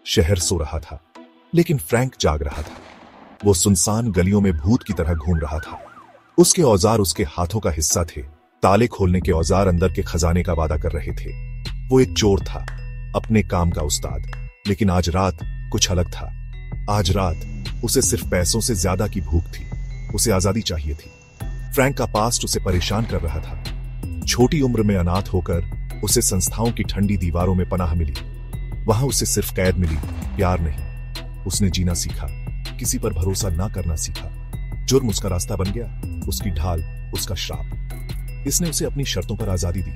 शहर सो रहा था, लेकिन फ्रैंक जाग रहा था। वो सुनसान गलियों में भूत की तरह घूम रहा था। उसके औजार उसके हाथों का हिस्सा थे। ताले खोलने के औजार अंदर के खजाने का वादा कर रहे थे। वो एक चोर था, अपने काम का उस्ताद। लेकिन आज रात कुछ अलग था। आज रात उसे सिर्फ पैसों से ज्यादा की भूख थी। उसे आजादी चाहिए थी। फ्रैंक का पास्ट उसे परेशान कर रहा था। छोटी उम्र में अनाथ होकर उसे संस्थाओं की ठंडी दीवारों में पनाह मिली। वहां उसे सिर्फ कैद मिली, प्यार नहीं। उसने जीना सीखा, किसी पर भरोसा ना करना सीखा। जुर्म उसका रास्ता बन गया, उसकी ढाल उसका श्राप। इसने उसे अपनी शर्तों पर आजादी दी,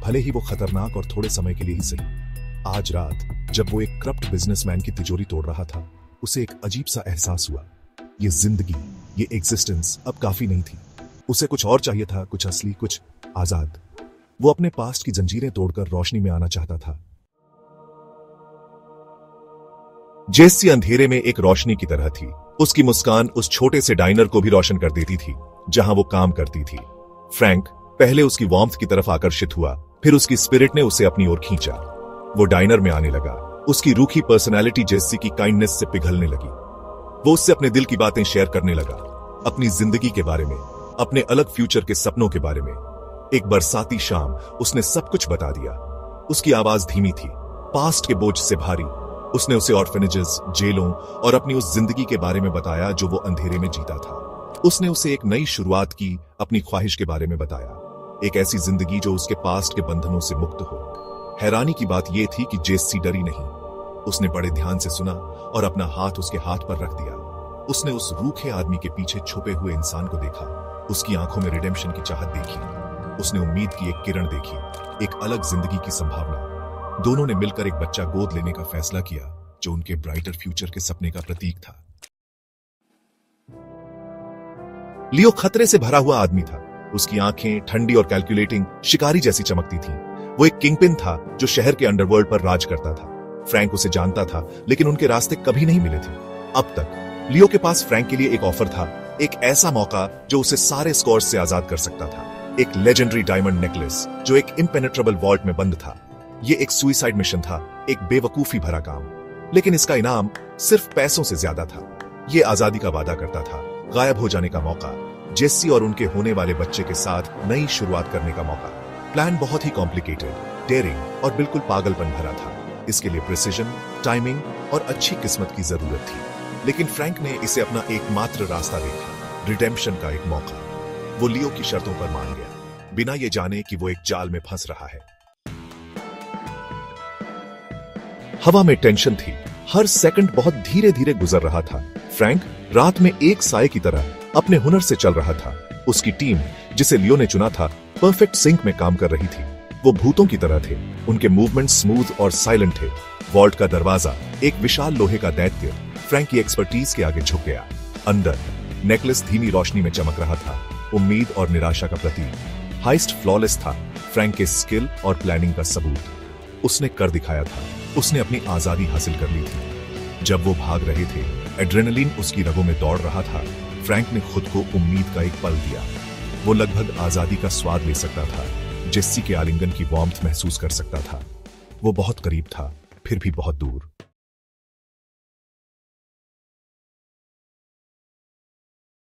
भले ही वो खतरनाक और थोड़े समय के लिए ही सही। आज रात जब वो एक करप्ट बिजनेसमैन की तिजोरी तोड़ रहा था, उसे एक अजीब सा एहसास हुआ। ये जिंदगी, ये एग्जिस्टेंस अब काफी नहीं थी। उसे कुछ और चाहिए था, कुछ असली, कुछ आजाद। वो अपने पास्ट की जंजीरें तोड़कर रोशनी में आना चाहता था। जेस्सी अंधेरे में एक रोशनी की तरह थी। उसकी मुस्कान उस छोटे से डाइनर को भी रोशन कर देती थी जहां वो काम करती थी। फ्रैंक पहले उसकी वार्मथ की तरफ आकर्षित हुआ, फिर उसकी स्पिरिट ने उसे अपनी ओर खींचा। वो डाइनर में आने लगा। उसकी रूखी पर्सनैलिटी जेस्सी की काइंडनेस से पिघलने लगी। वो उससे अपने दिल की बातें शेयर करने लगा, अपनी जिंदगी के बारे में, अपने अलग फ्यूचर के सपनों के बारे में। एक बरसाती शाम उसने सब कुछ बता दिया। उसकी आवाज धीमी थी, पास्ट के बोझ से भारी। उसने उसे ऑर्फेनेजेस, जेलों और अपनी उस जिंदगी के बारे में बताया जो वो अंधेरे में जीता था। उसने उसे एक नई शुरुआत की अपनी ख्वाहिश के बारे में बताया, एक ऐसी जिंदगी जो उसके पास्ट के बंधनों से मुक्त हो। हैरानी की बात यह थी कि जेस्सी डरी नहीं। उसने बड़े ध्यान से सुना और अपना हाथ उसके हाथ पर रख दिया। उसने उस रूखे आदमी के पीछे छुपे हुए इंसान को देखा। उसकी आंखों में रिडेम्पशन की चाहत देखी। उसने उम्मीद की एक किरण देखी, एक अलग जिंदगी की संभावना। दोनों ने मिलकर एक बच्चा गोद लेने का फैसला किया जो उनके ब्राइटर फ्यूचर के सपने का प्रतीक था। लियो खतरे से भरा हुआ आदमी था। उसकी आंखें ठंडी और कैलकुलेटिंग, शिकारी जैसी चमकती थीं। वो एक किंगपिन था जो शहर के अंडरवर्ल्ड पर राज करता था। फ्रैंक उसे जानता था, लेकिन उनके रास्ते कभी नहीं मिले थे अब तक। लियो के पास फ्रैंक के लिए एक ऑफर था, एक ऐसा मौका जो उसे सारे स्कोर्स से आजाद कर सकता था। एक लेजेंडरी डायमंड नेकलेस जो एक इम्पेनेट्रेबल वॉल्ट में बंद था। यह एक सुइसाइड मिशन था, एक बेवकूफी भरा काम, लेकिन इसका इनाम सिर्फ पैसों से ज्यादा था। यह आजादी का वादा करता था, गायब हो जाने का मौका, जेस्सी और उनके होने वाले बच्चे के साथ नई शुरुआत करने का मौका। प्लान बहुत ही कॉम्प्लिकेटेड, डेयरिंग और बिल्कुल पागलपन भरा था। इसके लिए प्रिसिजन, टाइमिंग और अच्छी किस्मत की जरूरत थी। लेकिन फ्रैंक ने इसे अपना एकमात्र रास्ता देखा, रिडेम्पशन का एक मौका। वो लियो की शर्तों पर मान गया, बिना ये जाने कि वो एक जाल में फंस रहा है। हवा में टेंशन थी, हर सेकंड बहुत धीरे धीरे गुजर रहा था। फ्रैंक रात में एक साए की तरह अपने हुनर से चल रहा था। उसकी टीम, जिसे लियो ने चुना था, परफेक्ट सिंक में काम कर रही थी। वो भूतों की तरह थे, उनके मूवमेंट स्मूथ और साइलेंट थे। वॉल्ट का दरवाजा, एक विशाल लोहे का दैत्य, फ्रैंक की एक्सपर्टीज के आगे झुक गया। अंदर नेकलेस धीमी रोशनी में चमक रहा था, उम्मीद और निराशा का प्रतीक। हाइस्ट फ्लॉलेस था, फ्रैंक के स्किल और प्लानिंग का सबूत। उसने कर दिखाया था, उसने अपनी आजादी हासिल कर ली थी। जब वो भाग रहे थे, एड्रेनलिन उसकी रगों में दौड़ रहा था। फ्रैंक ने खुद को उम्मीद का एक पल दिया। वो लगभग आजादी का स्वाद ले सकता था, जेस्सी के आलिंगन की वार्मथ महसूस कर सकता था। वो बहुत करीब था, फिर भी बहुत दूर।